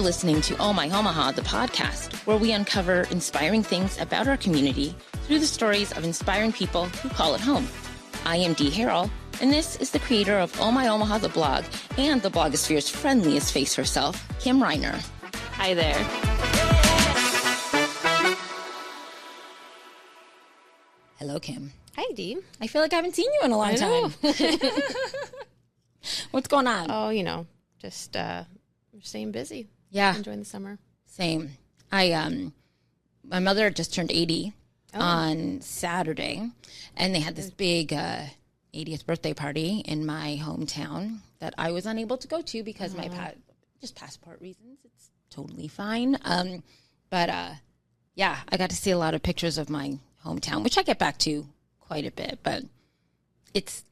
listening to Oh My Omaha, the podcast, where we uncover inspiring things about our community through the stories of inspiring people who call it home. I am Dee Harrell, and this is the creator of Oh My Omaha, the blog, and the blogosphere's friendliest face herself, Kim Reiner. Hi there. Hello, Kim. Hi, Dee. I feel like I haven't seen you in a long time. What's going on? Oh, just staying busy. Yeah. Enjoying the summer. Same. My mother just turned 80 on Saturday, and they had this big 80th birthday party in my hometown that I was unable to go to because my just passport reasons. It's totally fine. But I got to see a lot of pictures of my hometown, which I get back to quite a bit, but it's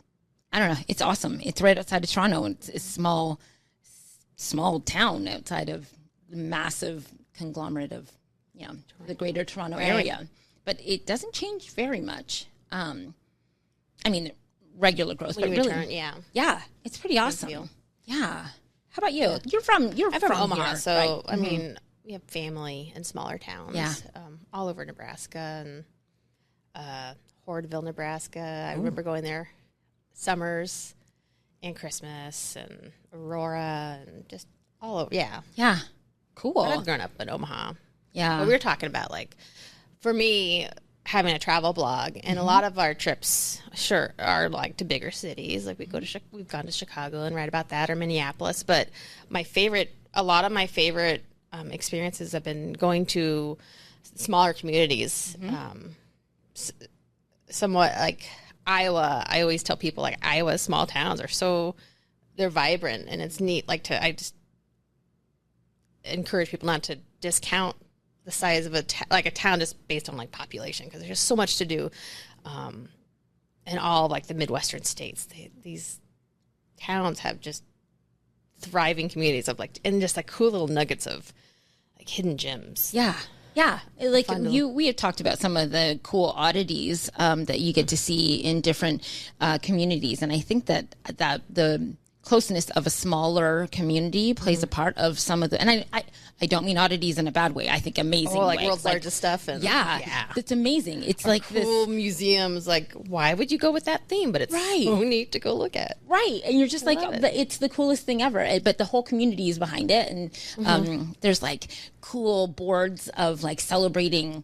awesome. It's right outside of Toronto, and it's a small town outside of the massive conglomerate of, the greater Toronto area. But it doesn't change very much. Regular growth, but really, yeah, it's pretty awesome. Yeah. How about you? Yeah. I'm from Omaha, here, so right? we have family in smaller towns, all over Nebraska and Hurrdatville, Nebraska. I remember going there summers and Christmas and Aurora and just all over. Yeah. Yeah. Cool. But I've grown up in Omaha. Yeah. But we were talking about, for me, having a travel blog, and a lot of our trips, are to bigger cities. Like we've gone to Chicago and write about that, or Minneapolis. But a lot of my favorite experiences have been going to smaller communities. Somewhat like Iowa. I always tell people Iowa's small towns they're vibrant, and it's neat. I just encourage people not to discount the size of a town just based on population, because there's just so much to do in all the Midwestern states. These towns have just thriving communities of and just cool little nuggets of hidden gems. Yeah. Yeah, we had talked about some of the cool oddities that you get to see in different communities, and I think that the closeness of a smaller community plays a part of some of the. And I don't mean oddities in a bad way. I think amazing. Way. World's largest stuff, and it's amazing. It's cool museums. Why would you go with that theme? But it's so neat to go look at. Right, and you're just it's the coolest thing ever. But the whole community is behind it, and there's cool boards of celebrating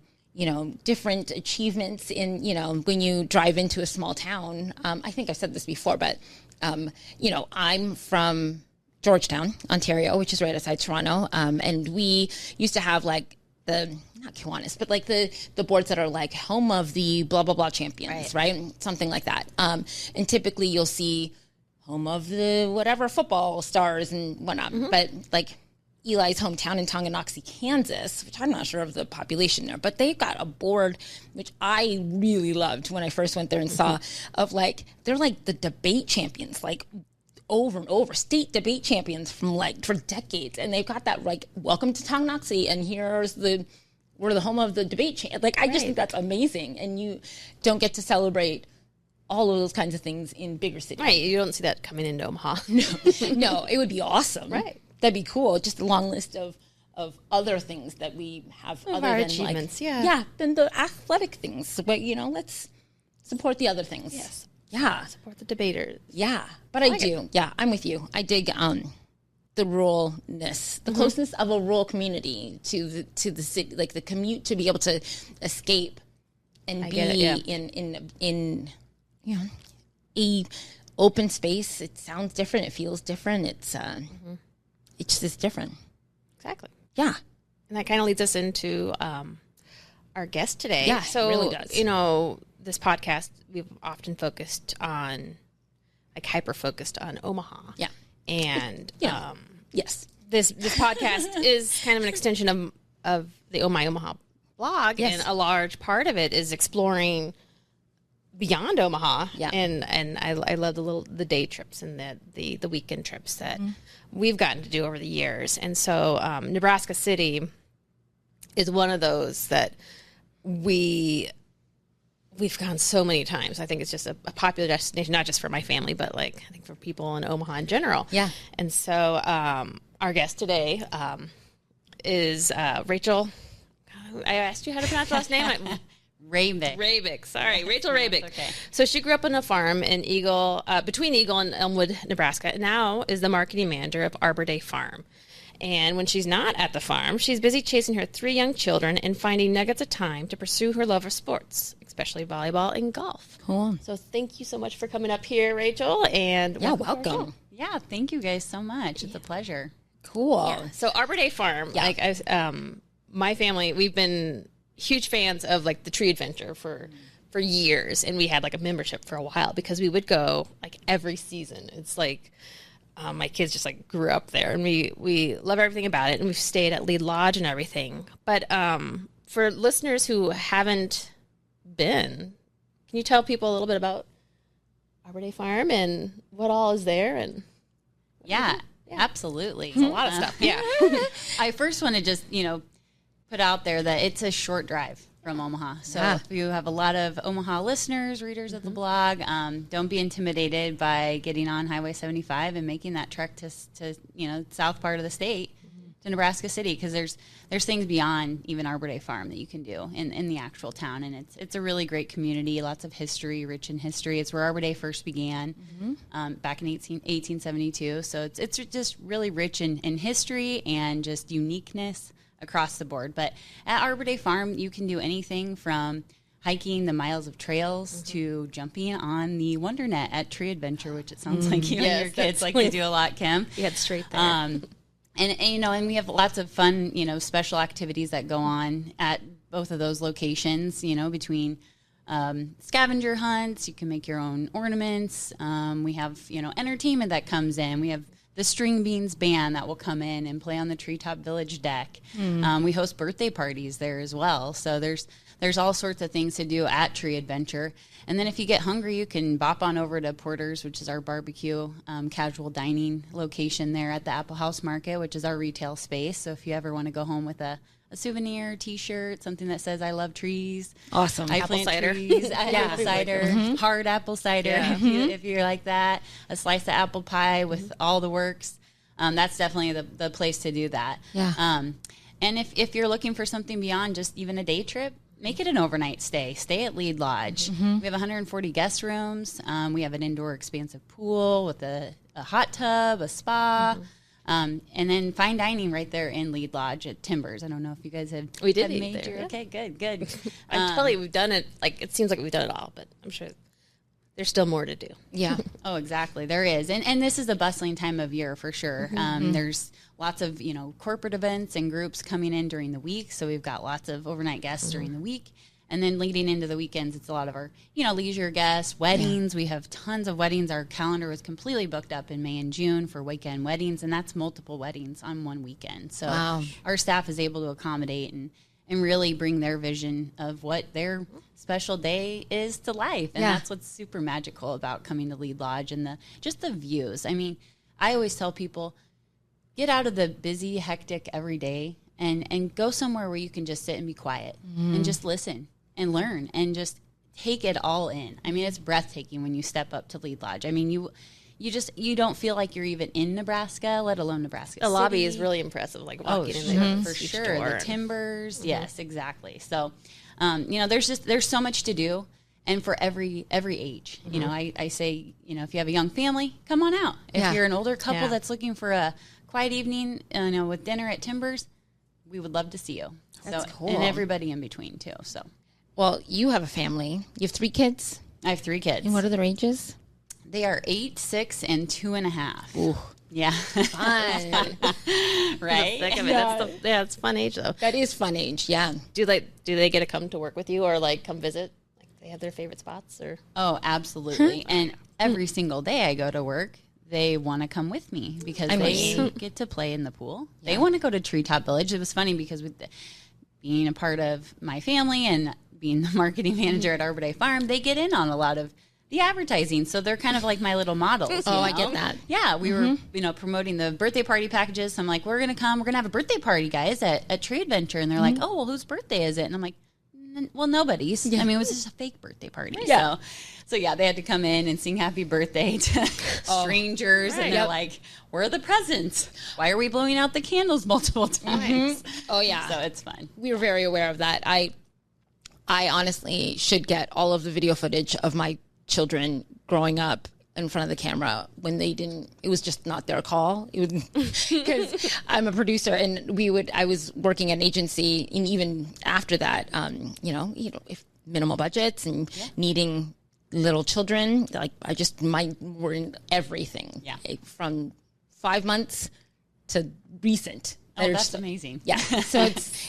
different achievements in when you drive into a small town. I think I've said this before, but I'm from Georgetown, Ontario, which is right outside Toronto, and we used to have the not Kiwanis, but the boards that are home of the blah blah blah champions, right? Something like that. And typically you'll see home of the whatever football stars and whatnot. But Eli's hometown in Tonganoxie, Kansas, which I'm not sure of the population there, but they've got a board which I really loved when I first went there and saw of they're the debate champions, over and over, state debate champions from for decades, and they've got that welcome to Tonganoxie, and we're the home of the debate I just think that's amazing, and you don't get to celebrate all of those kinds of things in bigger cities. Right, you don't see that coming into Omaha. No, it would be awesome. Right. That'd be cool. Just a long list of other things that we have other than achievements. Than the athletic things. But let's support the other things. Yes. Yeah. Support the debaters. Yeah. But I do. Yeah, I'm with you. I dig the ruralness, the closeness of a rural community to the city, the commute, to be able to escape and be in a open space. It sounds different. It feels different. It's just different. Exactly. Yeah. And that kind of leads us into our guest today. Yeah, so, it really does. This podcast, we've often focused on, hyper-focused on Omaha. Yeah. And, yes. This podcast is kind of an extension of the Oh My Omaha blog. Yes. And a large part of it is exploring beyond Omaha. Yeah. And I love the day trips and the weekend trips that we've gotten to do over the years. And so Nebraska City is one of those that we've gone so many times. I think it's just a popular destination, not just for my family, but I think for people in Omaha in general. Yeah. And so our guest today, is Rachel. I asked you how to pronounce her last name. Hrabik. Sorry, Rachel Hrabik. Okay. So she grew up on a farm in between Eagle and Elmwood, Nebraska. And now is the marketing manager of Arbor Day Farm. And when she's not at the farm, she's busy chasing her 3 young children and finding nuggets of time to pursue her love of sports, especially volleyball and golf. Cool. So thank you so much for coming up here, Rachel. And Welcome. Yeah, thank you guys so much. It's a pleasure. Cool. Yeah. So Arbor Day Farm, my family, we've been huge fans of like the tree adventure for years, and we had like a membership for a while because we would go like every season. It's like my kids just like grew up there, and we love everything about it, and we've stayed at Lead Lodge and everything. But for listeners who haven't been, can you tell people a little bit about Arbor Day Farm and what all is there? And Yeah, absolutely. It's a lot of stuff. Yeah. I first want to just, put out there that it's a short drive from Omaha. So if you have a lot of Omaha listeners, readers of the blog, don't be intimidated by getting on Highway 75 and making that trek to south part of the state to Nebraska City, because there's things beyond even Arbor Day Farm that you can do in the actual town, and it's a really great community, lots of history, rich in history. It's where Arbor Day first began back in 1872. So it's just really rich in history and just uniqueness across the board. But at Arbor Day Farm, you can do anything from hiking the miles of trails to jumping on the WonderNet at Tree Adventure, which it sounds like you and your kids like to do a lot, Kim. You had straight there. And we have lots of fun, special activities that go on at both of those locations, between scavenger hunts. You can make your own ornaments. We have, entertainment that comes in. We have the String Beans Band that will come in and play on the Treetop Village deck. We host birthday parties there as well. So there's all sorts of things to do at Tree Adventure. And then if you get hungry, you can bop on over to Porter's, which is our barbecue casual dining location there at the Apple House Market, which is our retail space. So if you ever want to go home with a souvenir, T-shirt, something that says "I love trees." Awesome. I apple plant cider. trees. Apple cider, hard apple cider. If you're like that, a slice of apple pie with all the works. That's definitely the place to do that. Yeah. And if you're looking for something beyond just even a day trip, make it an overnight stay. Stay at Lead Lodge. We have 140 guest rooms. We have an indoor expansive pool with a hot tub, a spa. And then fine dining right there in Lead Lodge at Timbers. I don't know if you guys have We did eat made there, your, yeah. okay, good. I tell you, we've done it. Like, it seems like we've done it all, but I'm sure there's still more to do. Yeah. Oh, exactly. There is. And this is a bustling time of year for sure. There's lots of, corporate events and groups coming in during the week. So we've got lots of overnight guests during the week. And then leading into the weekends, it's a lot of our, leisure guests, weddings. We have tons of weddings. Our calendar was completely booked up in May and June for weekend weddings, and that's multiple weddings on one weekend. So our staff is able to accommodate and really bring their vision of what their special day is to life. And that's what's super magical about coming to Lead Lodge and just the views. I mean, I always tell people, get out of the busy, hectic every day and go somewhere where you can just sit and be quiet and just listen and learn and just take it all in. I mean, it's breathtaking when you step up to Lead Lodge. I mean, you don't feel like you're even in Nebraska, let alone Nebraska The City. lobby is really impressive, like walking in there. For sure. The timbers. Yes, exactly. So, there's so much to do. And for every age, I say, if you have a young family, come on out. If you're an older couple that's looking for a quiet evening, with dinner at Timbers, we would love to see you. That's cool. And everybody in between too. So, well, you have a family. You have 3 kids. I have 3 kids. And what are their ages? They are 8, 6, and 2.5. Ooh. Yeah. Fun. Right? It's fun age though. That is fun age. Yeah. Do they get to come to work with you or like come visit? Like they have their favorite spots or? Oh, absolutely. And every single day I go to work, they want to come with me because they get to play in the pool. They want to go to Treetop Village. It was funny because with being a part of my family and being the marketing manager at Arbor Day Farm, they get in on a lot of the advertising. So they're kind of like my little models. I get that. Yeah, we were, promoting the birthday party packages. I'm like, we're going to have a birthday party, guys, at Tree Adventure. And they're like, oh, well, whose birthday is it? And I'm like, Well, nobody's. I mean, it was just a fake birthday party. Yeah. So yeah, they had to come in and sing happy birthday to strangers. And they're like, where are the presents? Why are we blowing out the candles multiple times? Oh, yeah. So it's fun. We were very aware of that. I honestly should get all of the video footage of my children growing up in front of the camera when they didn't, it was just not their call. It was because I'm a producer and I was working at an agency, and even after that, if minimal budgets and needing little children, like we're in everything. Yeah. From 5 months to recent. Oh, that's amazing. Yeah. So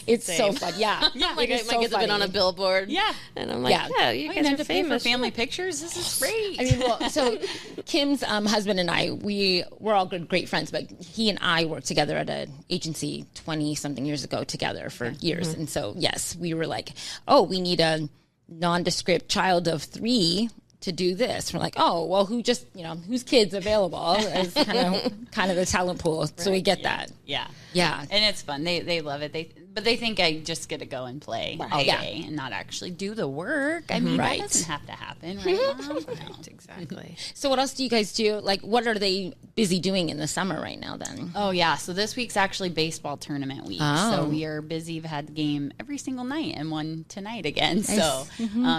it's so fun. Yeah. Yeah. My kids have been on a billboard. Yeah. And I'm like, you guys have are to pay for family pictures. This is great. I mean, so Kim's husband and I, we're all great friends, but he and I worked together at an agency 20-something years ago together for years. And so, yes, we were like, oh, we need a nondescript child of 3 to do this. We're like, oh, well, whose kid's available is kind of the talent pool. So we get that. Yeah. Yeah. And it's fun. They love it. But they think I just get to go and play all day and not actually do the work. I mean, that doesn't have to happen, right, Mom? No. Exactly. So what else do you guys do? Like, what are they busy doing in the summer right now then? Oh, yeah. So this week's actually baseball tournament week. Oh. So we are busy. We've had the game every single night and one tonight again. Nice. So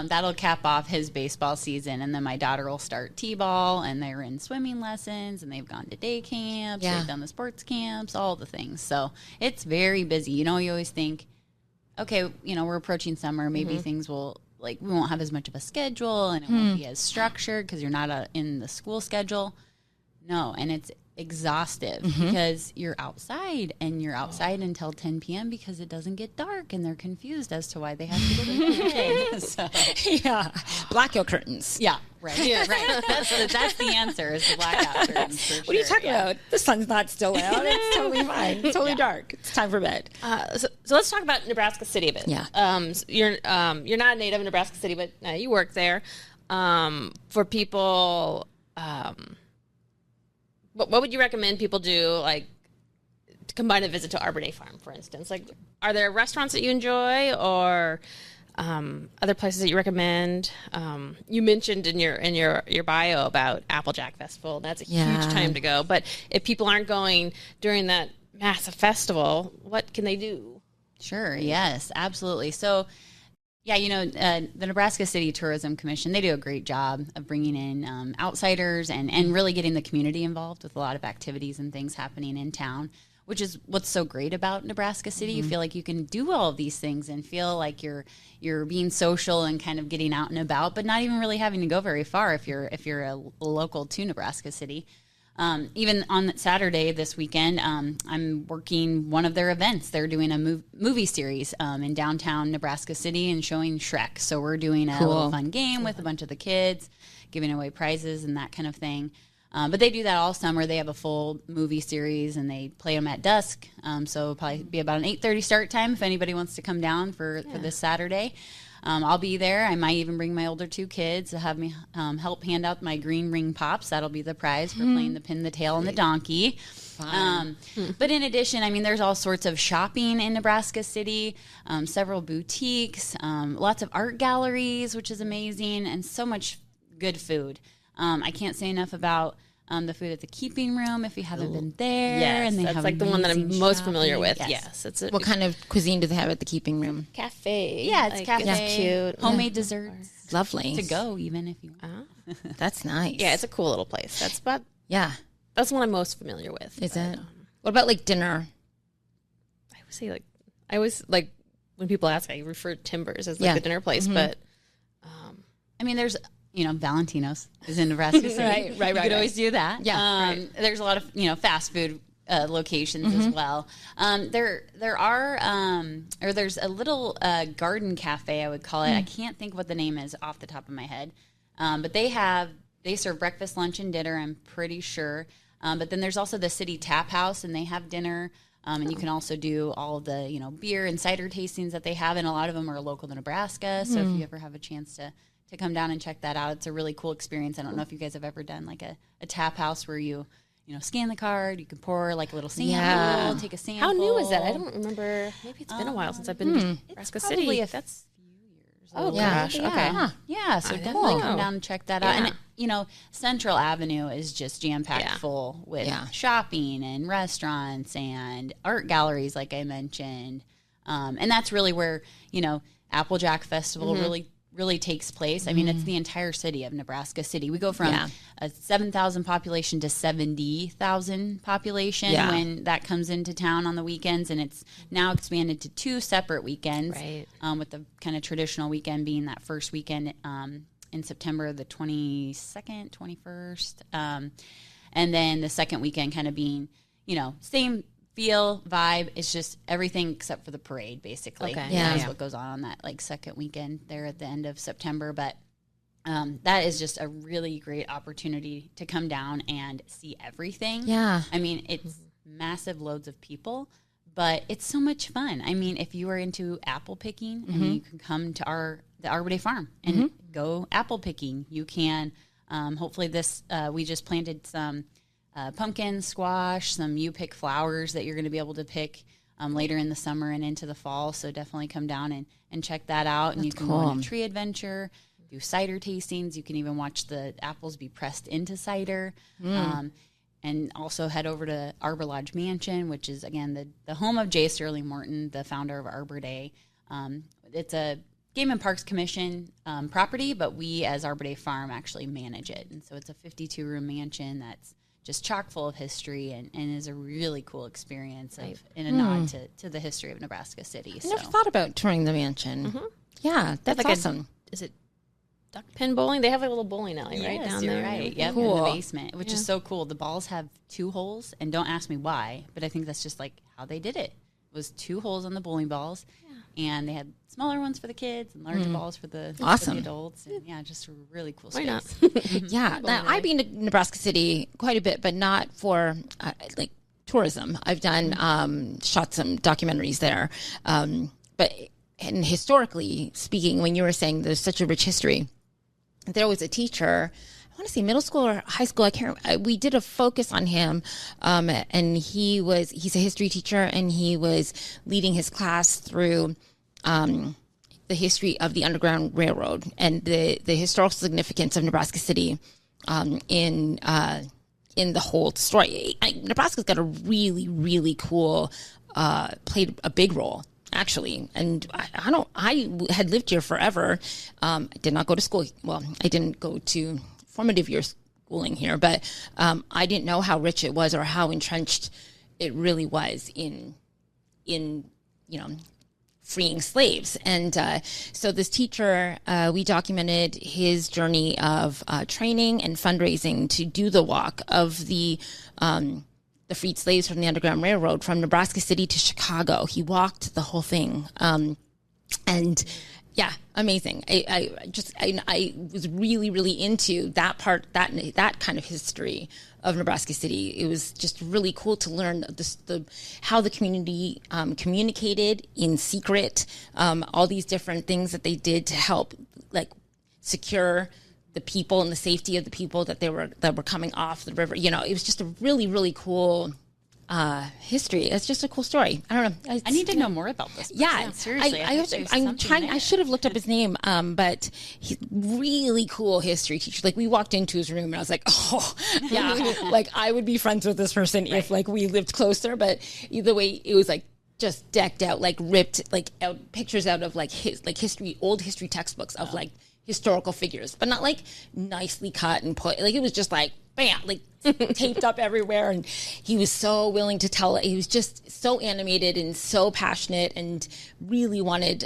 that'll cap off his baseball season. And then my daughter will start T-ball, and they're in swimming lessons, and they've gone to day camps. They've done the sports camps, all the things. So it's very busy. You always think, okay, we're approaching summer. Maybe things will, we won't have as much of a schedule, and it won't be as structured because you're not in the school schedule. No, and it's exhaustive because you're outside until 10 p.m. because it doesn't get dark, and they're confused as to why they have to go to bed. So, blackout curtains. Yeah, right. Yeah, right. That's the answer is the blackout curtains. For What are you talking about? The sun's not still out. It's totally fine. It's totally dark. It's time for bed. So let's talk about Nebraska City a bit. Yeah. So you're not a native of Nebraska City, but you work there. For people. What would you recommend people do, to combine a visit to Arbor Day Farm, for instance? Are there restaurants that you enjoy, or other places that you recommend? You mentioned in your bio about Applejack Festival. That's a huge time to go. But if people aren't going during that massive festival, what can they do? Sure. Yes, absolutely. So, the Nebraska City Tourism Commission, they do a great job of bringing in outsiders and really getting the community involved with a lot of activities and things happening in town, which is what's so great about Nebraska City. You feel like you can do all of these things and feel like you're being social and kind of getting out and about, but not even really having to go very far if you're a local to Nebraska City. Even on Saturday this weekend, I'm working one of their events. They're doing a movie series in downtown Nebraska City and showing Shrek. So we're doing a little fun game with a bunch of the kids, giving away prizes and that kind of thing. But they do that all summer. They have a full movie series, and they play them at dusk. So it'll probably be about an 8:30 start time if anybody wants to come down for this Saturday. I'll be there. I might even bring my older 2 kids to have me help hand out my green ring pops. That'll be the prize for playing the pin, the tail, and the donkey. But in addition, there's all sorts of shopping in Nebraska City, several boutiques, lots of art galleries, which is amazing, and so much good food. I can't say enough about the food at the Keeping Room if you haven't been there. Yes, and they that's have the one that I'm most familiar with. Yes. What kind of cuisine do they have at the Keeping Room? Cafe. Yeah, it's cafe. It's cute. Homemade desserts. Lovely. To go, even if you want. That's nice. Yeah, it's a cool little place. That's the one I'm most familiar with. Is it? What about dinner? I always when people ask, I refer to Timbers as the dinner place, but there's Valentino's is in Nebraska City. right. You could always do that. Yeah. There's a lot of fast food locations as well. There's a little garden cafe, I would call it. I can't think what the name is off the top of my head. But they serve breakfast, lunch, and dinner, I'm pretty sure. But then there's also the City Tap House, and they have dinner. And you can also do all of the beer and cider tastings that they have, and a lot of them are local to Nebraska. So if you ever have a chance to come down and check that out, it's a really cool experience. I don't know if you guys have ever done a tap house where you scan the card, you can pour a little sample, take a sample. How new is that? I don't remember. Maybe it's been a while since I've been to Nebraska City. That's Oh, Yeah. gosh. Yeah. Okay. Yeah, so didn't definitely know. come down and check that out. Yeah. And, you know, Central Avenue is just jam-packed Yeah. full with Yeah. shopping and restaurants and art galleries, like I mentioned. And that's really where, you know, Applejack Festival really takes place. I mean, it's the entire city of Nebraska City. We go from a 7,000 population to 70,000 population when that comes into town on the weekends, and it's now expanded to 2 separate weekends, Right. with the kind of traditional weekend being that first weekend in September, the 22nd, 21st, and then the second weekend kind of being, you know, same feel, vibe. It's just everything except for the parade, basically. Okay. Yeah. That's what goes on that like second weekend there at the end of September. But that is just a really great opportunity to come down and see everything. Yeah. I mean, it's massive loads of people, but it's so much fun. I mean, if you are into apple picking, I mean, you can come to the Arbor Day Farm and go apple picking. You can, hopefully we just planted some pumpkin, squash, some you pick flowers that you're going to be able to pick later in the summer and into the fall. So definitely come down and check that out. And you can go on a tree adventure, do cider tastings. You can even watch the apples be pressed into cider. And also head over to Arbor Lodge Mansion, which is, again, the home of J. Sterling Morton, the founder of Arbor Day. It's a Game and Parks Commission property, but we as Arbor Day Farm actually manage it. And so it's a 52-room mansion that's just chock full of history and is a really cool experience in a nod to the history of Nebraska City. I never thought about touring the mansion. Yeah, that's like awesome. Is it duck pin bowling? They have a little bowling alley right down you're there. right. Yep, Cool. in the basement, which is so cool. The balls have 2 holes, and don't ask me why, but I think that's just like how they did it. It was 2 holes on the bowling balls, and they had smaller ones for the kids and larger balls for the adults. And yeah, just a really cool space. Why not? Yeah, now, I've been to Nebraska City quite a bit, but not for like tourism. I've done shot some documentaries there, but and historically speaking, when you were saying there's such a rich history, there was a teacher. I want to say middle school or high school. I can't. We did a focus on him, and he's a history teacher, and he was leading his class through the history of the Underground Railroad and the historical significance of Nebraska City in the whole story. Nebraska's got a really, really cool played a big role. Actually, and I had lived here forever. I did not go to school. Well, I didn't go to formative years schooling here, but I didn't know how rich it was or how entrenched it really was in freeing slaves. And so this teacher, we documented his journey of training and fundraising to do the walk of the freed slaves from the Underground Railroad from Nebraska City to Chicago. He walked the whole thing. And yeah, amazing. I was really, really into that part, that kind of history of Nebraska City. It was just really cool to learn how the community communicated in secret, all these different things that they did to help like secure the people and the safety of the people that were coming off the river. You know, it was just a really, really cool history. It's just a cool story. I don't know. I need to know more about this. Yeah, seriously. I should have looked up his name, but he's really cool history teacher. Like we walked into his room and I was like, oh, yeah, like I would be friends with this person if like we lived closer. But either way, it was like just decked out, like ripped, like out pictures out of like old history textbooks of like historical figures, but not like nicely cut and put. Like it was just like bam, like taped up everywhere. And he was so willing to tell. He was just so animated and so passionate, and really wanted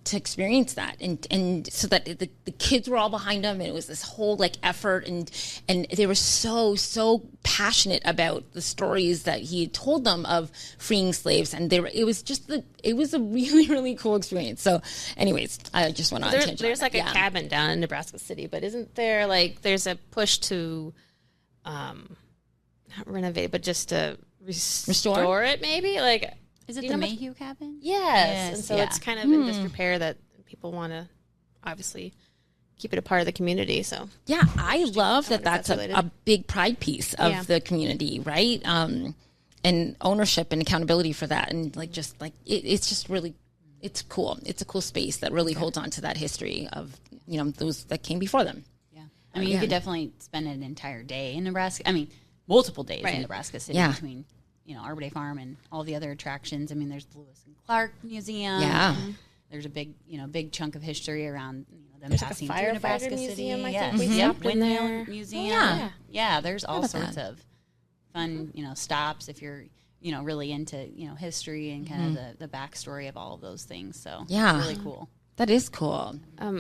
to experience that. And so that the kids were all behind him, and it was this whole like effort, and they were so passionate about the stories that he had told them of freeing slaves, and it was a really, really cool experience. So anyways, I just went on a tangent. There's like a cabin down in Nebraska City, but isn't there like there's a push to not renovate, but just to restore it maybe? Like, is it the Mayhew cabin? Yes. And so it's kind of in disrepair that people want to obviously keep it a part of the community. So yeah, I love that that's a big pride piece of the community, right? And ownership and accountability for that. And like, just like, it's just really, it's cool. It's a cool space that really holds on to that history of, you know, those that came before them. Yeah. I mean, you could definitely spend an entire day in Nebraska. I mean, multiple days in Nebraska City between, you know, Arbor Day Farm and all the other attractions. I mean, there's the Lewis and Clark Museum. Yeah. There's a big chunk of history around, you know, them there's passing like a through Nebraska museum, City. I think we stopped in there. Museum. Yeah, there's all sorts of fun, you know, stops if you're, you know, really into, you know, history and kind of the backstory of all of those things. So it's really cool. That is cool.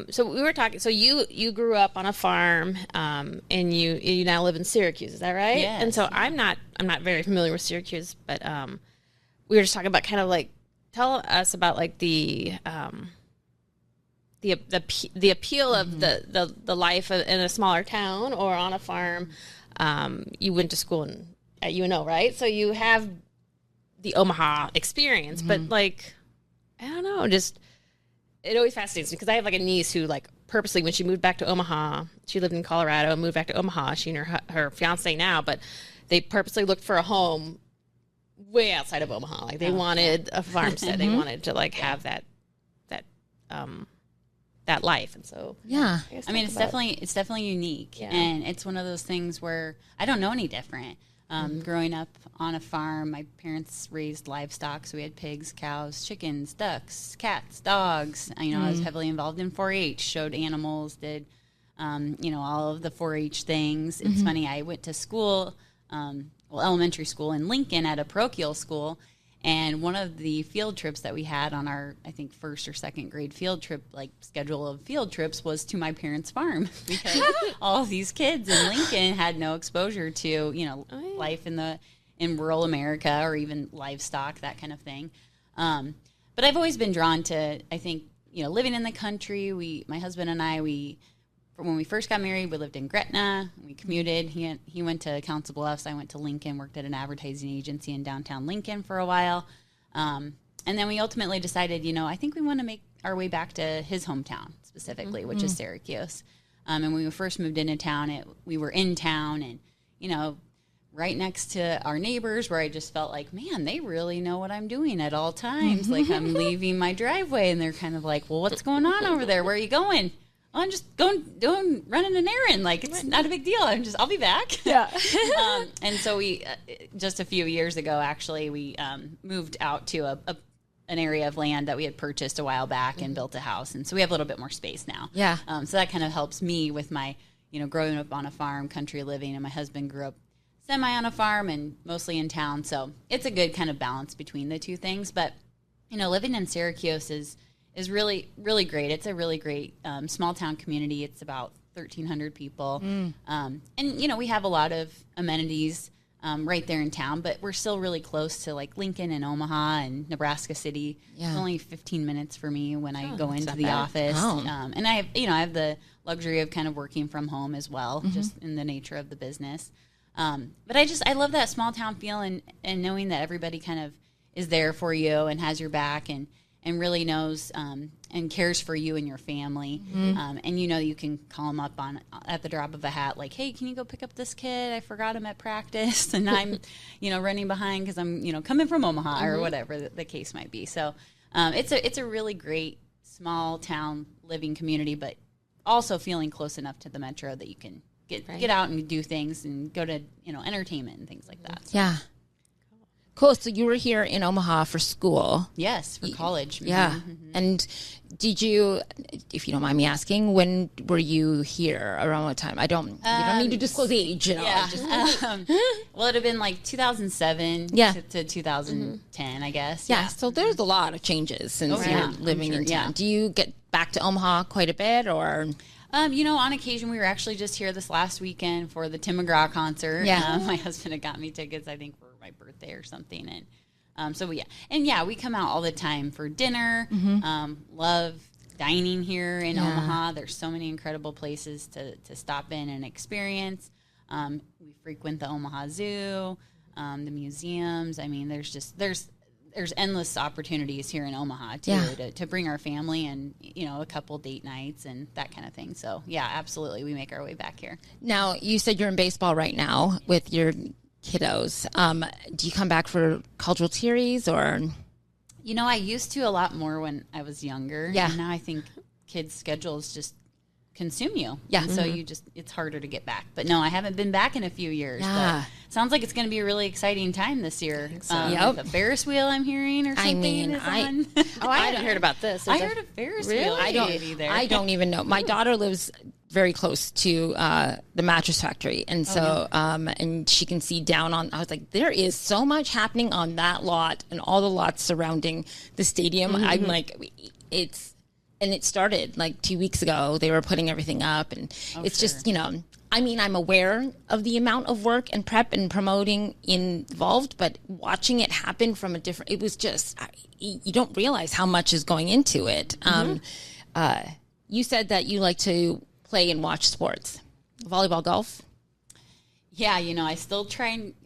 So we were talking. So you grew up on a farm, and you now live in Syracuse. Is that right? Yes. And so I'm not very familiar with Syracuse, but we were just talking about kind of like, tell us about like the appeal of the life in a smaller town or on a farm. You went to school at UNO, right? So you have the Omaha experience, but like, I don't know, just. It always fascinates me because I have like a niece who like purposely, when she moved back to Omaha, she lived in Colorado and moved back to Omaha, she and her fiance now, but they purposely looked for a home way outside of Omaha. Like they wanted a farmstead. They wanted to like have that life. And so, I mean, it's definitely unique, and it's one of those things where I don't know any different. Growing up on a farm, my parents raised livestock, so we had pigs, cows, chickens, ducks, cats, dogs. You know, I was heavily involved in 4-H, showed animals, did, you know, all of the 4-H things. It's funny, I went to school, elementary school in Lincoln at a parochial school, and one of the field trips that we had on our, I think, first or second grade field trip, like schedule of field trips, was to my parents' farm because all of these kids in Lincoln had no exposure to, you know, life in rural America or even livestock, that kind of thing. But I've always been drawn to, I think, you know, living in the country. My husband and I, when we first got married, we lived in Gretna. We commuted. He went to Council Bluffs. I went to Lincoln, worked at an advertising agency in downtown Lincoln for a while. And then we ultimately decided, you know, I think we want to make our way back to his hometown specifically, which is Syracuse. And when we first moved into town, we were in town and, you know, right next to our neighbors, where I just felt like, man, they really know what I'm doing at all times. Like I'm leaving my driveway and they're kind of like, well, what's going on over there? Where are you going? I'm just running an errand. Like, it's not a big deal. I'll be back. Yeah. And so we, just a few years ago, actually, we moved out to an area of land that we had purchased a while back and built a house. And so we have a little bit more space now. Yeah. So that kind of helps me with my, you know, growing up on a farm, country living, and my husband grew up semi on a farm and mostly in town. So it's a good kind of balance between the two things. But, you know, living in Syracuse is really, really great. It's a really great small town community. It's about 1,300 people. And, you know, we have a lot of amenities right there in town, but we're still really close to like Lincoln and Omaha and Nebraska City. Yeah. It's only 15 minutes for me when I go into the office. And I have the luxury of kind of working from home as well, just in the nature of the business. But I love that small town feel and knowing that everybody kind of is there for you and has your back and really knows and cares for you and your family. And you know you can call them up at the drop of a hat, like, hey, can you go pick up this kid? I forgot him at practice, and I'm, you know, running behind because I'm, you know, coming from Omaha or whatever the case might be. So it's a really great small town living community, but also feeling close enough to the metro that you can get out and do things and go to, you know, entertainment and things like that. So. Yeah. Cool. So you were here in Omaha for school. Yes, for college. Yeah. And did you, if you don't mind me asking, when were you here? Around what time? You don't need to disclose age. You know, yeah. Well, it'd have been like 2007 to 2010, I guess. Yeah. So there's a lot of changes since you're living in town. Yeah. Do you get back to Omaha quite a bit, or? You know, on occasion, we were actually just here this last weekend for the Tim McGraw concert. Yeah. My husband had got me tickets, I think, for my birthday or something. And so, we come out all the time for dinner. Love dining here in Omaha. There's so many incredible places to stop in and experience. We frequent the Omaha Zoo, the museums. I mean, there's endless opportunities here in Omaha too to bring our family and, you know, a couple date nights and that kind of thing. So yeah, absolutely, we make our way back here. Now, you said you're in baseball right now with your kiddos. Do you come back for cultural series or? I used to a lot more when I was younger. Yeah. And now I think kids' schedules just consume you. Yeah. And so it's harder to get back. But no, I haven't been back in a few years. Yeah. But sounds like it's going to be a really exciting time this year. Yep. With a Ferris wheel, I'm hearing, or something is on. Oh, I hadn't heard about this. I heard a Ferris wheel. I don't even know. My daughter lives very close to the mattress factory, and so and she can see down on. I was like, there is so much happening on that lot and all the lots surrounding the stadium. I'm like, and it started like 2 weeks ago. They were putting everything up, and it's just I mean, I'm aware of the amount of work and prep and promoting involved, but watching it happen from it was just, you don't realize how much is going into it. You said that you like to play and watch sports, volleyball, golf. Yeah, I still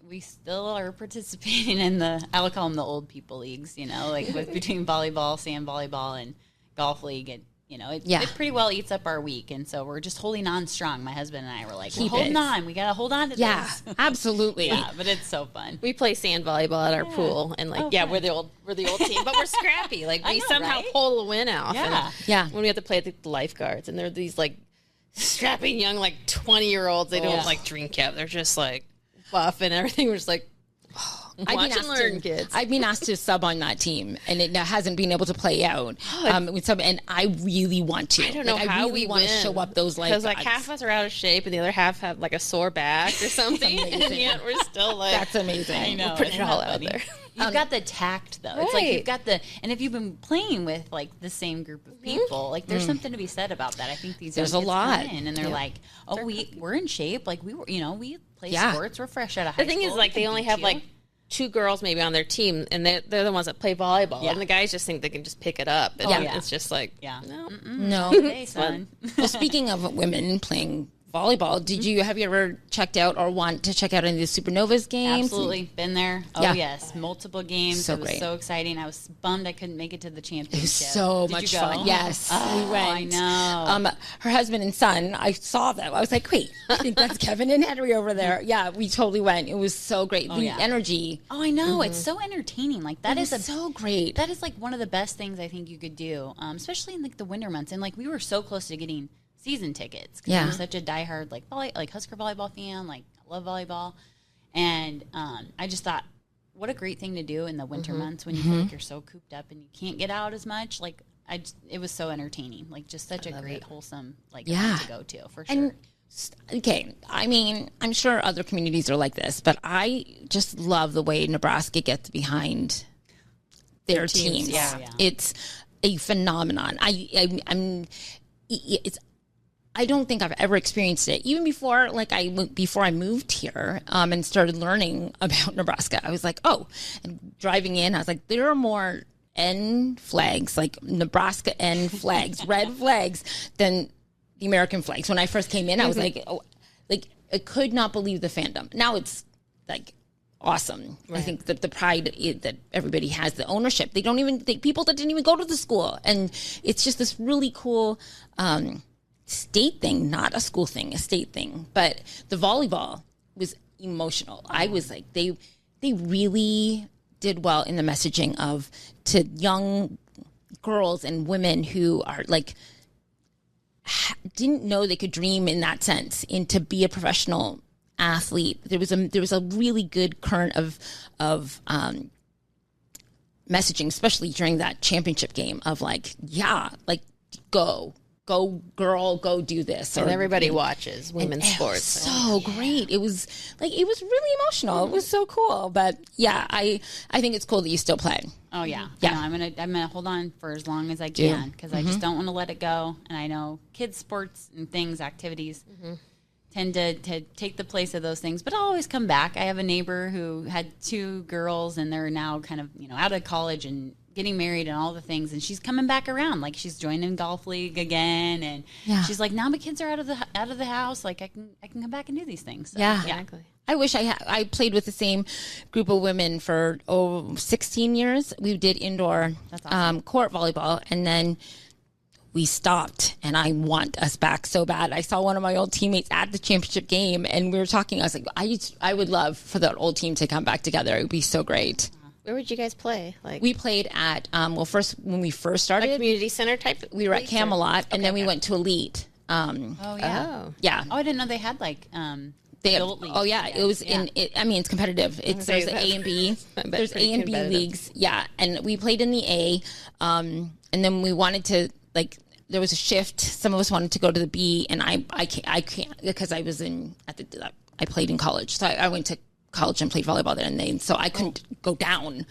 we still are participating in I call them the old people leagues, like between volleyball, sand volleyball, and golf league. And, it pretty well eats up our week. And so we're just holding on strong. My husband and I were like, we're holding on. We got to hold on to this. Yeah, absolutely. Yeah, but it's so fun. We play sand volleyball at our pool, and we're the old team, but we're scrappy. Like we somehow pull a win out. Yeah. When we have to play the lifeguards, and they're these like strapping young 20-year-olds. They don't drink yet. They're just like buff and everything. We're just like, watch and learn, kids. I've been asked to sub on that team, and it hasn't been able to play out. With some, and I really want to. I don't know how we want to show up those lifeguards. Because half of us are out of shape, and the other half have a sore back or something, and yet we're still that's amazing. I know. We're putting it all out there. You've got the tact, though. It's like you've got and if you've been playing with the same group of people, there's something to be said about that. I think there's a lot, and they're like, oh, we're in shape. Like we were, we play sports. We're fresh out of high school. The thing is, they only have two girls maybe on their team, and they're the ones that play volleyball, and the guys just think they can just pick it up. And it's just no. Okay, son. Well, speaking of women playing volleyball, have you ever checked out or want to check out any of the Supernovas games? Absolutely. Been there. Oh, yes. Multiple games. It was great. so exciting. I was bummed I couldn't make it to the championship. It was so much fun. Yes. We went. I know. Her husband and son, I saw them. I was like, wait, I think that's Kevin and Henry over there. Yeah, we totally went. It was so great. The energy. Oh, I know. It's so entertaining. That is so great. That is one of the best things I think you could do, especially in the winter months. And we were so close to getting season tickets because I'm such a diehard Husker volleyball fan. I love volleyball, and I just thought, what a great thing to do in the winter months when you feel like you're so cooped up and you can't get out as much. It was so entertaining. Just such a great, wholesome event to go to for sure. And okay, I mean, I'm sure other communities are like this, but I just love the way Nebraska gets behind their teams. Yeah. It's a phenomenon. I don't think I've ever experienced it. Even before I moved here and started learning about Nebraska, I was like, and driving in, I was like, there are more N flags, Nebraska N flags, red flags, than the American flags. When I first came in, I was like, I could not believe the fandom. Now it's awesome. Right. I think that the pride that everybody has, the ownership. They don't even people that didn't even go to the school, and it's just this really cool. State thing, not a school thing, a state thing. But the volleyball was emotional. I was like, they really did well in the messaging to young girls and women who are didn't know they could dream in that sense and to be a professional athlete. There was a really good current of messaging, especially during that championship game of go girl, go do this. And everybody watches women's sports. So great. It was really emotional. It was so cool. But yeah, I think it's cool that you still play. Oh yeah. I'm gonna hold on for as long as I can because I just don't want to let it go. And I know kids' sports and activities tend to take the place of those things, but I'll always come back. I have a neighbor who had 2 girls and they're now kind of, out of college and getting married and all the things, and she's coming back around. She's joining golf league again, and she's like, now my kids are out of the house. I can come back and do these things. So, exactly. I wish I played with the same group of women for 16 years. We did indoor court volleyball, and then we stopped, and I want us back so bad. I saw one of my old teammates at the championship game, and we were talking. I was like, I would love for that old team to come back together. It would be so great. Where would you guys play? Like We played at, first, when we first started, community center type? we were at Camelot, and then we went to Elite. Oh, yeah. Oh. Yeah. Oh, I didn't know they had like They have, adult leagues. oh yeah, it was it's competitive. It's there's A and B. There's A and B leagues. Yeah, and we played in the A, and then we wanted to there was a shift. Some of us wanted to go to the B, and I can't because I was I played in college, so I went to college and played volleyball there, and so I couldn't go down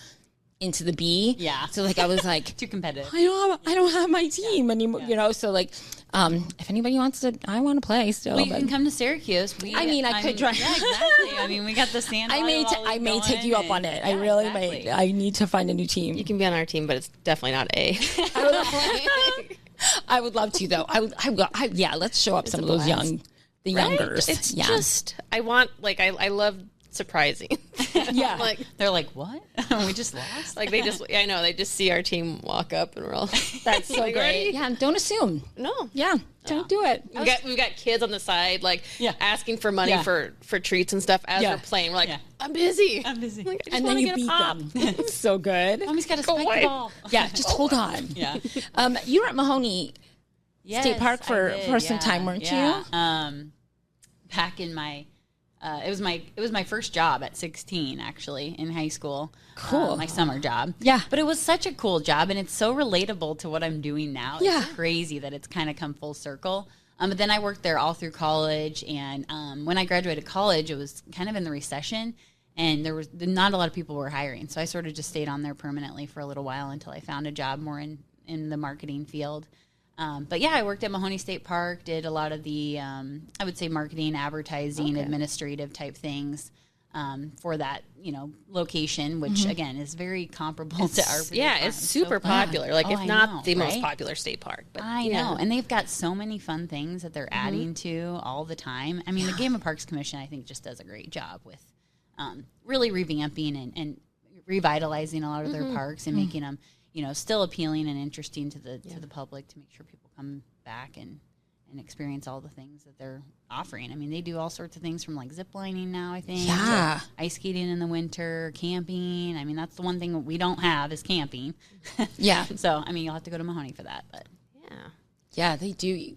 into the B. Yeah. So I was like too competitive. I don't have my team anymore. So if anybody wants to, I want to play still. Well, you can come to Syracuse. I could try. Yeah, exactly. I mean, we got the sand. I may take you up on it. I really may. I need to find a new team. You can be on our team, but it's definitely not A. I would love to though. Let's show up some of those youngers. It's just I love surprising. Yeah. They're like, what? We just lost? They just see our team walk up and we're all that's so great. Ready? Yeah, don't assume. No. Yeah, don't do it. We've got kids on the side asking for money for treats and stuff as we're playing. We're like, I'm busy. I'm busy. And then you beat them. It's so good. Mommy's got to spike the ball. Yeah, just hold on. Yeah. You were at Mahoney State Park for some time, weren't you? Back in my it was my first job at 16, actually, in high school. Cool. My summer job. Yeah. But it was such a cool job, and it's so relatable to what I'm doing now. Yeah. It's crazy that it's kind of come full circle. But then I worked there all through college, and when I graduated college, it was kind of in the recession, and there was not a lot of people were hiring. So I sort of just stayed on there permanently for a little while until I found a job more in the marketing field. But yeah, I worked at Mahoney State Park, did a lot of the, I would say marketing, advertising, administrative type things for that, location, which again is very comparable to our. Yeah, it's super popular. If not the most popular state park. But, I know. And they've got so many fun things that they're adding to all the time. I mean, the Game and Parks Commission, I think, just does a great job with really revamping and revitalizing a lot of their parks and making them still appealing and interesting to the public to make sure people come back and experience all the things that they're offering. I mean, they do all sorts of things from zip lining now, I think. Yeah. Ice skating in the winter, camping. I mean, that's the one thing that we don't have is camping. Yeah. So, I mean, you'll have to go to Mahoney for that. But yeah, they do.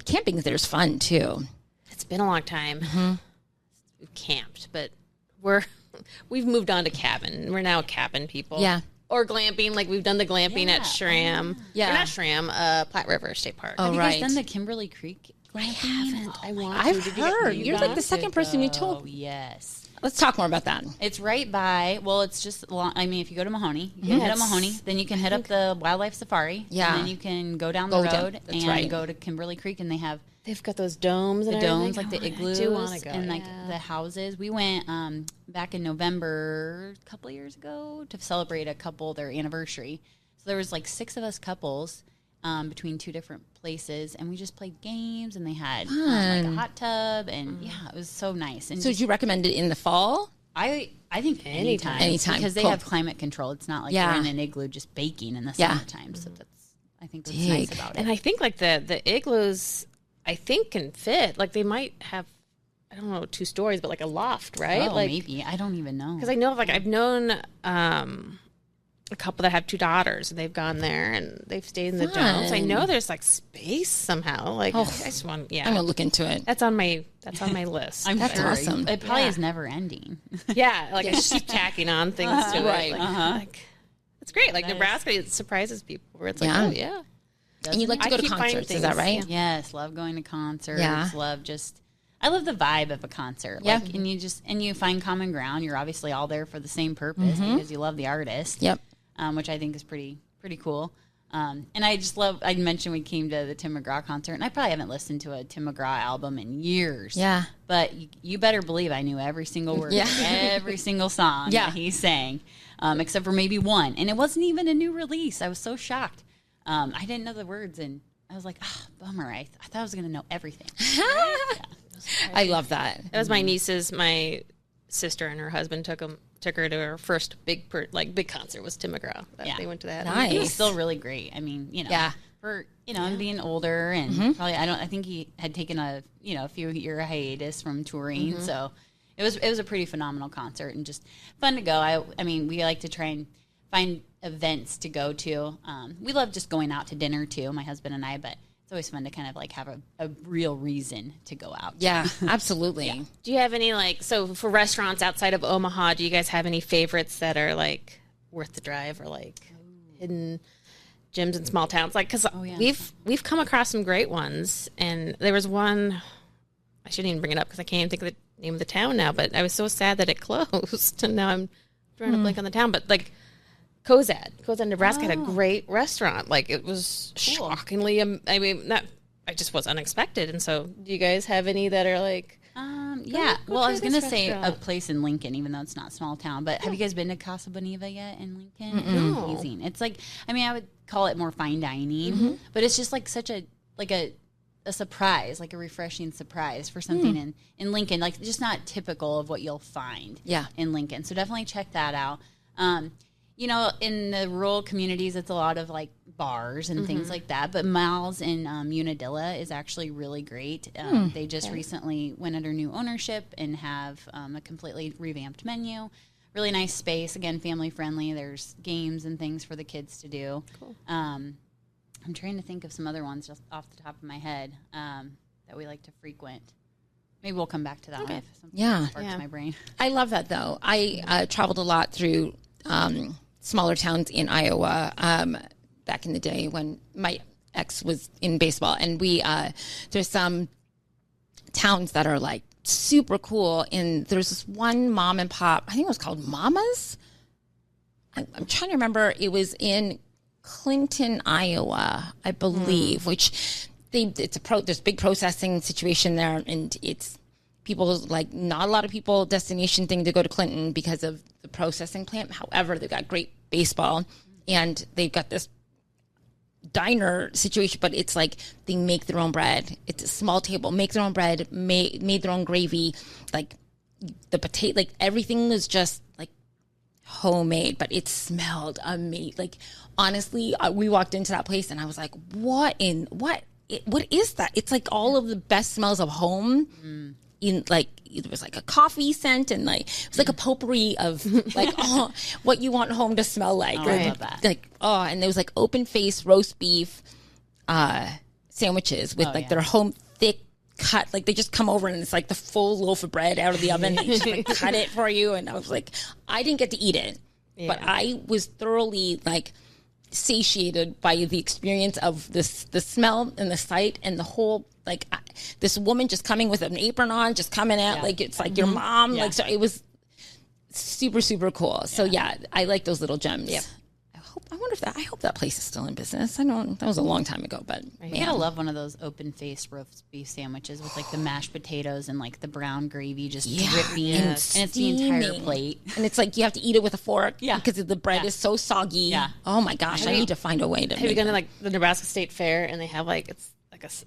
Camping there's fun too. It's been a long time. We've camped, but we've moved on to cabin. We're now cabin people. Yeah. Or glamping, we've done the glamping at Schramm. Yeah. Or not Schramm, Platte River State Park. Oh, have you right. guys done the Kimberly Creek glamping? I haven't. I want to. I've heard. You're the second person who told. Oh, yes. Let's talk more about that. It's right by, it's just, if you go to Mahoney, you can hit up Mahoney, then you can hit up the wildlife safari. Yeah. And then you can go down the road and go to Kimberly Creek, and they've got those domes and domes, everything. the igloos I do want to go. and the houses. We went back in November a couple of years ago to celebrate their anniversary. So there was 6 of us couples between 2 different places, and we just played games, and they had a hot tub, and it was so nice. And so, did you recommend it in the fall? I think anytime because they have climate control. It's not like you're in an igloo just baking in the summertime. So I think that's nice about it. And I think the igloos, I think can fit. They might have, I don't know, 2 stories, but a loft, right? Oh, maybe. I don't even know. Because I know, I've known a couple that have 2 daughters, and they've gone there and they've stayed in the domes. I know there's space somehow. I just want, I'm gonna look into it. That's on my list. That's awesome. It probably is never ending. Yeah, I just keep tacking on things to it. Right. It's great. Nebraska, it surprises people where it's oh yeah. And you like to go to concerts, is that right? Yeah. Yes, love going to concerts. Yeah. I love the vibe of a concert. Yeah. And you find common ground. You're obviously all there for the same purpose because you love the artist. Yep. Which I think is pretty cool. And I just I mentioned we came to the Tim McGraw concert, and I probably haven't listened to a Tim McGraw album in years. Yeah. But you better believe I knew every single word, every single song that he sang, except for maybe one. And it wasn't even a new release. I was so shocked. I didn't know the words, and I was like, bummer. I thought I was going to know everything. I love that. That was my niece's, my sister and her husband took her to her first big concert was Tim McGraw. They went to that. Nice. It was still really great. I mean, for and being older and probably I think he had taken a few year hiatus from touring, so it was a pretty phenomenal concert and just fun to go. I mean, we like to try and find events to go to. We love just going out to dinner too, my husband and I, but it's always fun to kind of like have a real reason to go out. Yeah, absolutely. Yeah. Do you have any so for restaurants outside of Omaha, do you guys have any favorites that are like worth the drive or like hidden gyms in small towns? Like, cause we've come across some great ones, and there was one, I shouldn't even bring it up because I can't even think of the name of the town now, but I was so sad that it closed, and now I'm trying to blank on the town, but like Cozad, Nebraska had a great restaurant. Like, it was shockingly, I mean, I just was unexpected. And so, do you guys have any that are like, yeah. Well, I was going to say a place in Lincoln, even though it's not a small town, but have you guys been to Casa Bonita yet in Lincoln? No. Amazing. It's like, I mean, I would call it more fine dining, but it's just like such a surprise, like a refreshing surprise for something in Lincoln, like just not typical of what you'll find in Lincoln. So definitely check that out. You know, in the rural communities, it's a lot of like bars and things like that. But Miles in Unadilla is actually really great. They just recently went under new ownership and have a completely revamped menu. Really nice space. Again, family friendly. There's games and things for the kids to do. Cool. I'm trying to think of some other ones just off the top of my head that we like to frequent. Maybe we'll come back to that one if something sparks my brain. I love that, though. I traveled a lot through smaller towns in Iowa back in the day when my ex was in baseball. And there's some towns that are like super cool. And there's this one mom and pop, I think it was called Mama's. I'm trying to remember. It was in Clinton, Iowa, I believe, which there's a big processing situation there. And it's people, like, not a lot of people destination thing to go to Clinton because of the processing plant. However, they've got great baseball and they've got this diner situation, but it's like they make their own bread. It's a small table, make their own bread, made their own gravy, like the potato, like everything was just like homemade, but it smelled amazing. Like, honestly, we walked into that place and I was like, what is that? It's like all of the best smells of home. In like, there was like a coffee scent and like it was like a potpourri of like what you want home to smell like. I love that. Like, and there was like open face roast beef sandwiches with their home thick cut. Like, they just come over and it's like the full loaf of bread out of the oven. They just like cut it for you. And I was like, I didn't get to eat it, but I was thoroughly like satiated by the experience of the smell and the sight and the whole, like, this woman just coming with an apron on, just coming out like it's like your mom. Like, so it was super, super cool. So I like those little gems. I hope that place is still in business. I know that was a long time ago, but you gotta love one of those open-faced roast beef sandwiches with like the mashed potatoes and like the brown gravy just dripping, and it's the entire plate. And it's like you have to eat it with a fork because the bread is so soggy. Yeah. Oh my gosh, I need to find a way to. Have you gone to like the Nebraska State Fair and they have like it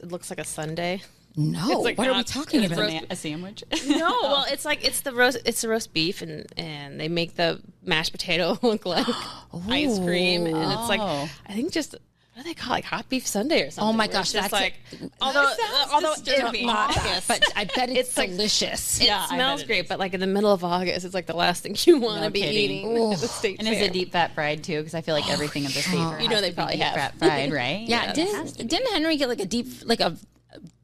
looks like a sundae? No, like, what are we talking about? A sandwich? No, well, it's the roast beef, and they make the mashed potato look like ice cream, and it's like, I think just, what do they call it, like hot beef sundae or something? Oh my gosh, that's like, although it's not August, but I bet it's delicious. It smells great, but like in the middle of August, it's like the last thing you want to be eating at the State Fair. And is it deep fat fried too? Because I feel like everything at the State Fair, they probably have deep fat fried, right? Yeah, didn't Henry get like a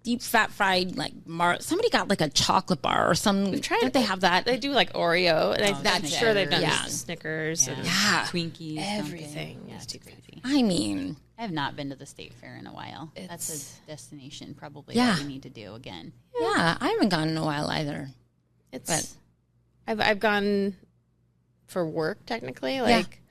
deep fat fried, like somebody got like a chocolate bar or some. Don't they have that? They do like Oreo, and I'm sure they've done Snickers and Twinkies, everything. Yeah, it's too crazy. I mean, I have not been to the State Fair in a while. That's a destination probably that we need to do again. Yeah, I haven't gone in a while either. I've gone for work technically. Like,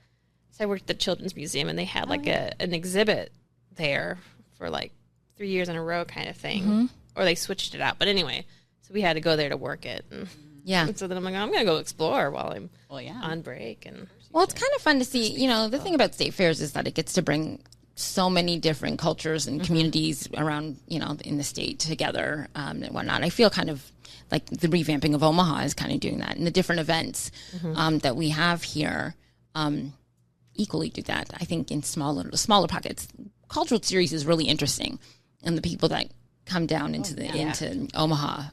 so I worked at the Children's Museum, and they had like an exhibit there for like 3 years in a row kind of thing, or they switched it out. But anyway, so we had to go there to work it. And so then I'm like, I'm going to go explore while I'm on break. And it's kind of fun to see, the thing about state fairs is that it gets to bring so many different cultures and communities around, in the state together and whatnot. I feel kind of like the revamping of Omaha is kind of doing that, and the different events that we have here equally do that. I think in smaller pockets. Cultural series is really interesting. And the people that come down into into Omaha,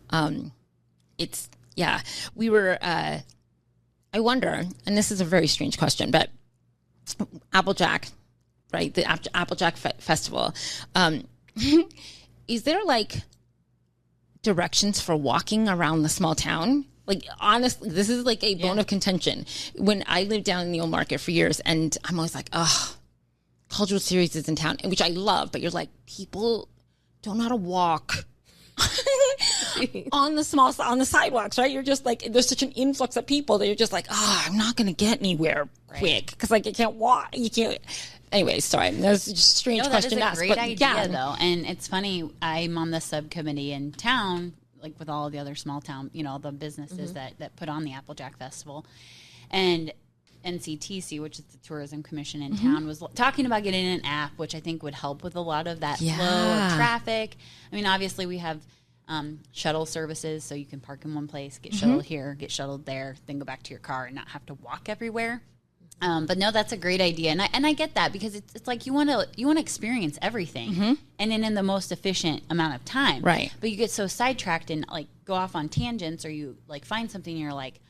it's Yeah. We were, I wonder, and this is a very strange question, but Applejack, right? The Applejack Festival. Is there like directions for walking around the small town? Like, honestly, this is like a bone of contention. When I lived down in the old market for years, and I'm always like, oh, cultural series is in town, which I love, but you're like, people don't know how to walk on the sidewalks, right? You're just like, there's such an influx of people that you're just like, oh, I'm not going to get anywhere quick because like I can't walk. You can't. Anyway, sorry. That's just a strange question to ask. That is a great idea, though. And it's funny, I'm on the subcommittee in town, like with all the other small town, the businesses that put on the Applejack Festival. And NCTC, which is the Tourism Commission in town, was talking about getting an app, which I think would help with a lot of that flow of traffic. I mean, obviously we have shuttle services, so you can park in one place, get shuttled here, get shuttled there, then go back to your car and not have to walk everywhere. But no, that's a great idea, and I get that because it's like you want to experience everything, and in the most efficient amount of time, right? But you get so sidetracked and like go off on tangents, or you like find something and you're like,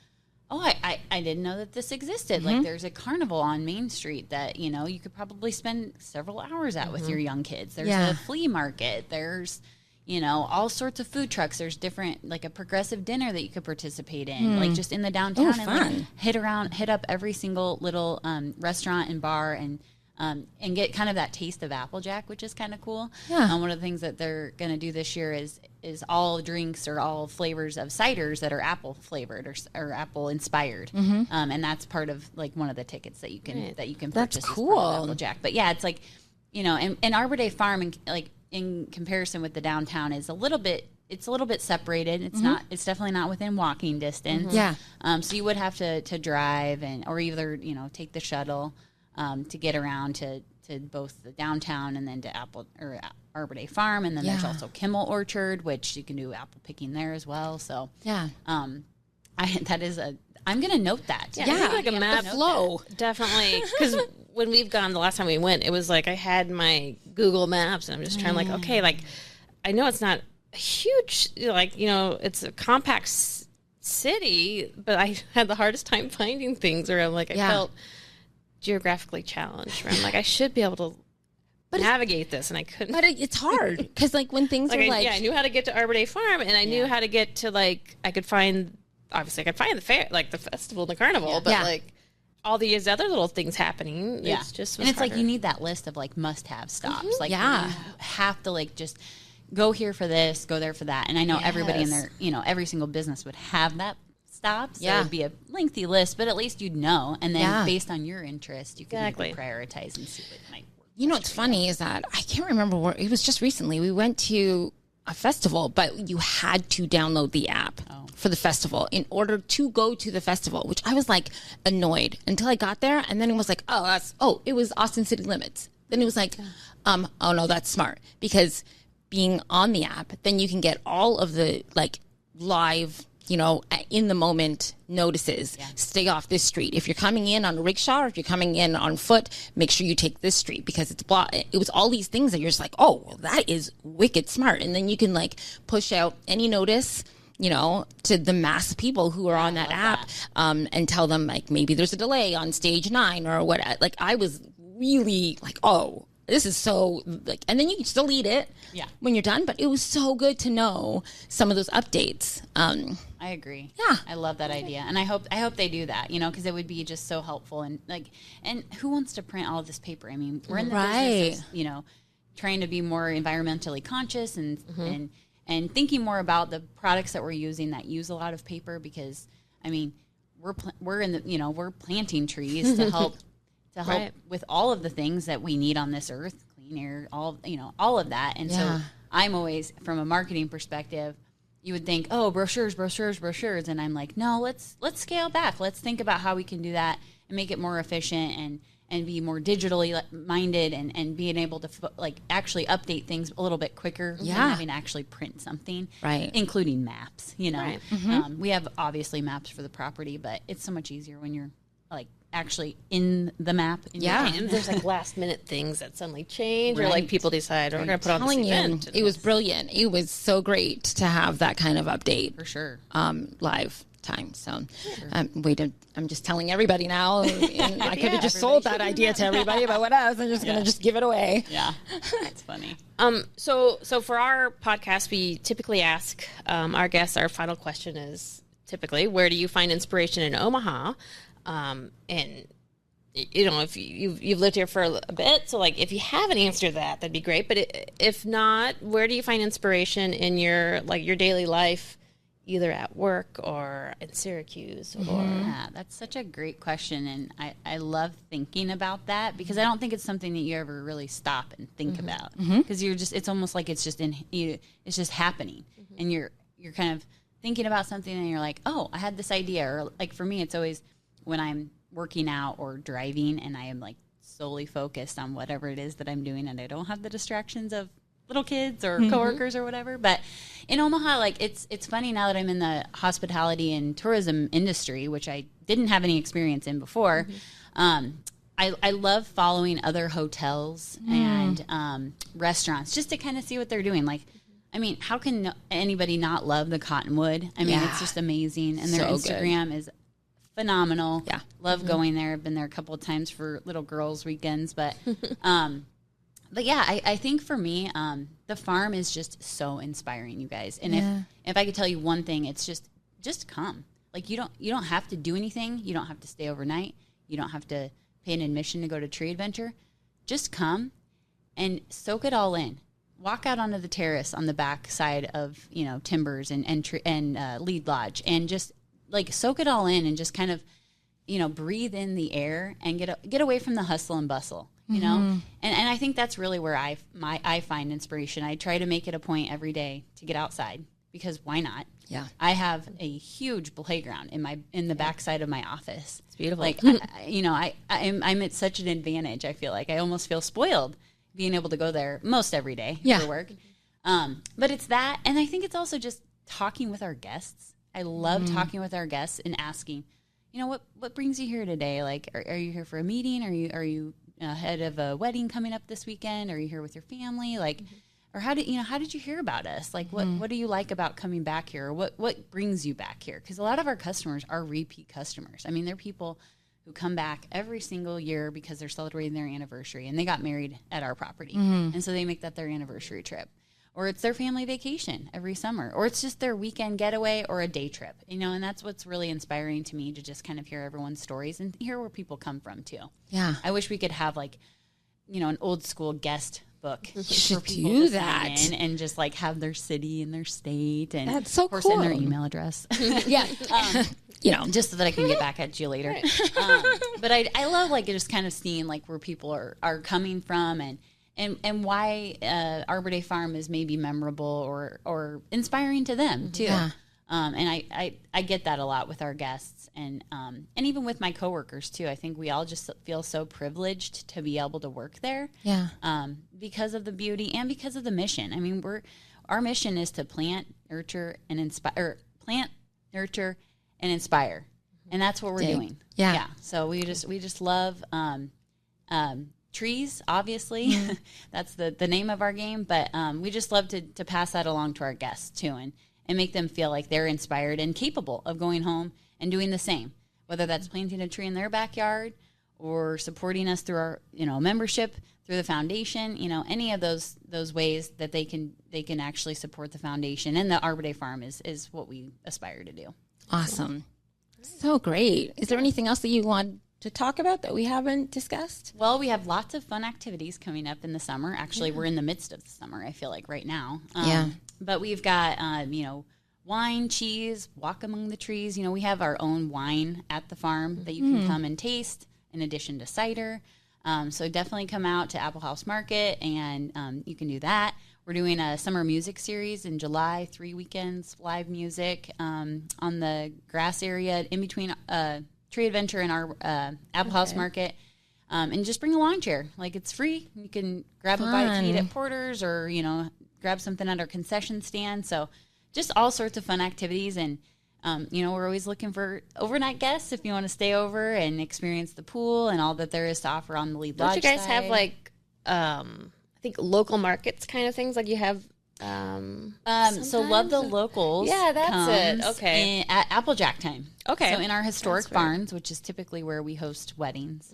oh, I didn't know that this existed. Like there's a carnival on Main Street that you could probably spend several hours at with your young kids. There's a flea market. There's all sorts of food trucks. There's different, like a progressive dinner that you could participate in, like just in the downtown. Oh, and like hit up every single little restaurant and bar and get kind of that taste of Applejack, which is kind of cool. Yeah. One of the things that they're going to do this year is all drinks or all flavors of ciders that are apple flavored or apple inspired. And that's part of like one of the tickets that you can purchase. That's cool. As part of Applejack. But yeah, it's like, and Arbor Day Farm and like, in comparison with the downtown is a little bit separated. It's not, it's definitely not within walking distance. Yeah. So you would have to drive or either, take the shuttle, to get around to both the downtown and then to Arbor Day Farm. And then there's also Kimmel Orchard, which you can do apple picking there as well. So I'm going to note that. Yeah. Like a map flow. Definitely. Because when we've gone, the last time we went, it was like I had my Google Maps and I'm just trying like, okay, like I know it's not huge, like, it's a compact city, but I had the hardest time finding things where I'm like, I felt geographically challenged where I'm like, I should be able to navigate this, and I couldn't. But it's hard because like when things are like, I knew how to get to Arbor Day Farm, and I knew how to get to like, I could find the fair, like the festival and the carnival, but like all these other little things happening. Yeah. It's just, and it's like you need that list of like must-have stops. Like you have to like just go here for this, go there for that. And I know everybody in there, every single business would have that stop. So it would be a lengthy list, but at least you'd know. And then based on your interest, you can prioritize and see what might work. What's funny is that I can't remember where it was. Just recently we went to a festival, but you had to download the app for the festival in order to go to the festival, which I was like annoyed until I got there. And then it was like, it was Austin City Limits. Then it was like, oh no, that's smart, because being on the app, then you can get all of the like live, in the moment notices. Stay off this street. If you're coming in on a rickshaw or if you're coming in on foot, make sure you take this street because it's blocked. It was all these things that you're just like, oh, well, that is wicked smart. And then you can like push out any notice, to the mass people who are on that app, and tell them like maybe there's a delay on stage 9 or what. Like I was really like, oh, this is so like, and then you can still eat it when you're done. But it was so good to know some of those updates. I agree. Yeah, I love that idea, and I hope they do that. Because it would be just so helpful. And like, and who wants to print all of this paper? I mean, we're in the business of, trying to be more environmentally conscious and thinking more about the products that we're using that use a lot of paper. Because I mean, we're in the we're planting trees to help. With all of the things that we need on this earth, clean air, all of that. And so I'm always, from a marketing perspective, you would think, oh, brochures. And I'm like, no, let's scale back. Let's think about how we can do that and make it more efficient and be more digitally minded and being able to actually update things a little bit quicker than having to actually print something, including maps. We have obviously maps for the property, but it's so much easier when you're like actually in the map. And there's like last minute things that suddenly change, or like people decide we're going to put on this event. It was brilliant. It was so great to have that kind of update for sure. Live time. So I'm just telling everybody now. And I could have just sold that idea to everybody, but what else? I'm just going to just give it away. Yeah, that's funny. So for our podcast, we typically ask our guests. Our final question is typically, where do you find inspiration in Omaha? And you know, if you've lived here for a bit, so like if you have an answer to that, that'd be great. But if not, where do you find inspiration in your daily life, either at work or in Syracuse? Or Yeah, that's such a great question, and I love thinking about that, because I don't think it's something that you ever really stop and think about, because it's almost like it's just it's just happening, and you're kind of thinking about something and you're like, oh, I had this idea. Or like for me, it's always when I'm working out or driving and I am like solely focused on whatever it is that I'm doing, and I don't have the distractions of little kids or coworkers or whatever. But in Omaha, like it's funny now that I'm in the hospitality and tourism industry, which I didn't have any experience in before. I love following other hotels and restaurants just to kind of see what they're doing. Like, I mean, how can anybody not love the Cottonwood? I mean, it's just amazing. And their Instagram is phenomenal. Yeah. Love going there. I've been there a couple of times for little girls' weekends. But yeah, I think for me, the farm is just so inspiring, you guys. And if I could tell you one thing, it's just come. Like, you don't have to do anything. You don't have to stay overnight. You don't have to pay an admission to go to Tree Adventure. Just come and soak it all in. Walk out onto the terrace on the back side of, Timbers and Lead Lodge, and just like soak it all in and just kind of, breathe in the air and get away from the hustle and bustle, and I think that's really where I find inspiration. I try to make it a point every day to get outside, because why not? Yeah. I have a huge playground in the backside of my office. It's beautiful. Like, I'm at such an advantage. I feel like I almost feel spoiled being able to go there most every day for work. But it's that. And I think it's also just talking with our guests. I love talking with our guests and asking, what brings you here today? Like, are you here for a meeting? Are you ahead of a wedding coming up this weekend? Are you here with your family? Like, or how did you hear about us? Like, what do you like about coming back here? Or what brings you back here? Because a lot of our customers are repeat customers. I mean, they're people who come back every single year because they're celebrating their anniversary, and they got married at our property. And so they make that their anniversary trip. Or it's their family vacation every summer, or it's just their weekend getaway or a day trip, and that's what's really inspiring to me, to just kind of hear everyone's stories and hear where people come from too. Yeah. I wish we could have an old school guest book. You should do that. And just like have their city and their state, and that's so of course, cool. and their email address. Just so that I can get back at you later. Right. But I love just kind of seeing where people are coming from, and why Arbor Day Farm is maybe memorable or inspiring to them too. Yeah. And I get that a lot with our guests, and even with my coworkers too. I think we all just feel so privileged to be able to work there. Yeah. Because of the beauty and because of the mission. I mean, our mission is to plant, nurture, and inspire. And that's what we're doing. Yeah. Yeah. So we just love trees, obviously. That's the name of our game. But we just love to pass that along to our guests too, and make them feel like they're inspired and capable of going home and doing the same, whether that's planting a tree in their backyard or supporting us through our membership, through the foundation, any of those ways that they can actually support the foundation. And the Arbor Day Farm is what we aspire to do. Awesome. So great. Is there anything else that you want to talk about that we haven't discussed? Well, we have lots of fun activities coming up in the summer. Actually, we're in the midst of the summer, I feel like, right now. But we've got, wine, cheese, walk among the trees. We have our own wine at the farm that you can come and taste, in addition to cider. So definitely come out to Apple House Market, and you can do that. We're doing a summer music series in July, 3 weekends, live music on the grass area in between Tree Adventure and our Apple House Market. And just bring a lawn chair. It's free. You can grab a bite to eat at Porter's, or, grab something at our concession stand. So just all sorts of fun activities. And We're always looking for overnight guests if you want to stay over and experience the pool and all that there is to offer on the lead lodge Don't you guys side. have like, I think local markets kind of things? Like you have, so Love the Locals. Yeah, that's it. comes Okay. At Applejack time. Okay. So in our historic That's right. barns, which is typically where we host weddings,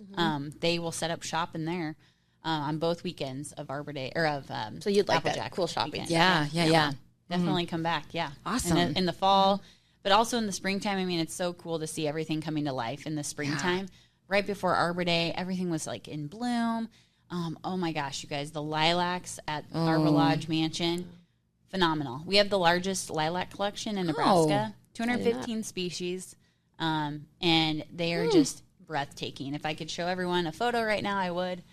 they will set up shop in there on both weekends of Arbor Day or of So you'd like Applejack that cool shopping. weekend. Yeah. Definitely come back. Yeah. Awesome. And in the fall, but also in the springtime. I mean, it's so cool to see everything coming to life in the springtime. Right before Arbor Day, everything was like in bloom. Oh my gosh, you guys, the lilacs at Arbor Lodge Mansion, phenomenal. We have the largest lilac collection in Nebraska, 215 species, and they are just breathtaking. If I could show everyone a photo right now, I would,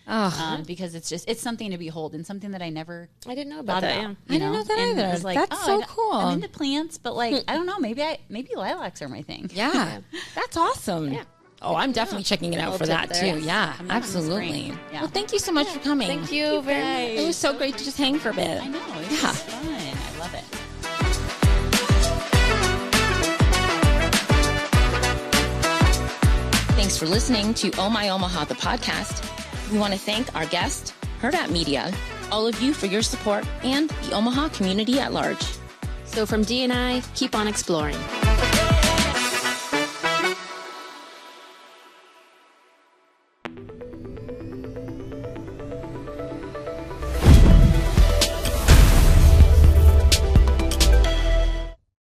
because it's something to behold and something that I never I didn't know about that. about. I didn't know that And either. I was like, That's so cool. I'm into plants, but like I don't know, maybe lilacs are my thing. Yeah, that's awesome. Yeah. Oh, I'm definitely checking it out Little for tip that there. too. Yeah, Coming out in the absolutely. spring. Yeah. Well, thank you so much for coming. Thank you very much. It was so great to just hang for a bit. I know, it's Yeah. just fun. I love it. Thanks for listening to Oh My Omaha, the podcast. We want to thank our guest, Hurrdat Media, all of you for your support, and the Omaha community at large. So from Dee and I, keep on exploring.